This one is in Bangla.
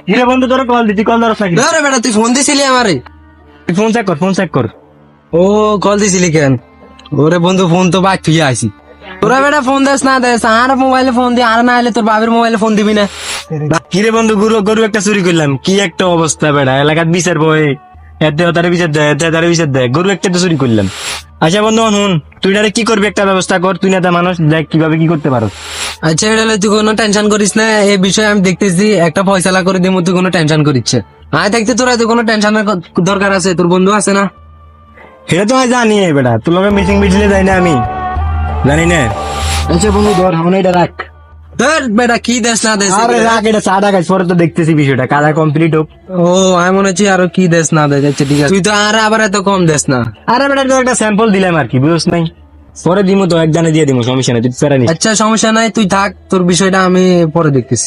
কিরে বন্ধু তোর কল দিতি, কল ধরছ নাকি? ধরে বেটা, তুই ফোন দিছিলি আমারে? ফোন চেক কর, ফোন চেক কর। ও কল দিছিলি কেন? ওরে বন্ধু, ফোন তো বাদ তুই আইসি। তোরা বেটা ফোন দেস না দেস, আর মোবাইলে ফোন দি, আর না হলে তোর বাবার মোবাইলে ফোন দিবি না। কিরে বন্ধু গরু একটা চুরি করলাম, কি একটা অবস্থা বেড়া, এলাকাত বিচার বই এতে তারে বিচার দেয়, এতে তারে বিচার দেয়, গরু একটা তো চুরি করলাম। আচ্ছা বন্ধু শুন, তুই তারে কি করবি একটা ব্যবস্থা কর, তুই না তা মানুষ, দেখ কিভাবে কি করতে পারো। আচ্ছা এটা তুই কোনো টেনশন করিস না, এই বিষয়ে আমি দেখতেছি একটা ফয়সালা করে দিব, তুই কোনো টেনশন করিচ্ছে আয় থাকতে, তোরা তুই কোনো টেনশনের দরকার আছে? তোর বন্ধু আছে না? সেটা তো হয় জানি বেটা, তোর লগে মিটিং মিটিংয়ে যাই না আমি, জানি না। আচ্ছা বন্ধু ধর, এখন এটা রাখ। ধর বেটা, কি দেশ না দেশ? আরে রাখ, এটা চা খাইছ, পরে তো দেখতেছি বিষয়টা, কাজা কমপ্লিট হোক। ও আমি মনে হচ্ছে আরো কি দেশ না দেশ। আচ্ছা ঠিক আছে, তুই তো আর আবার এত কম দেশ না। আরে বেটা তো একটা স্যাম্পল দিলাম আর কি, বুঝছ নাই, পরে দিমু তো একজনে দিয়ে দিমু, সমস্যা নাই, তুই প্যারা নিস। আচ্ছা সমস্যা নাই, তুই থাক, তোর বিষয়টা আমি পরে দেখতেছি।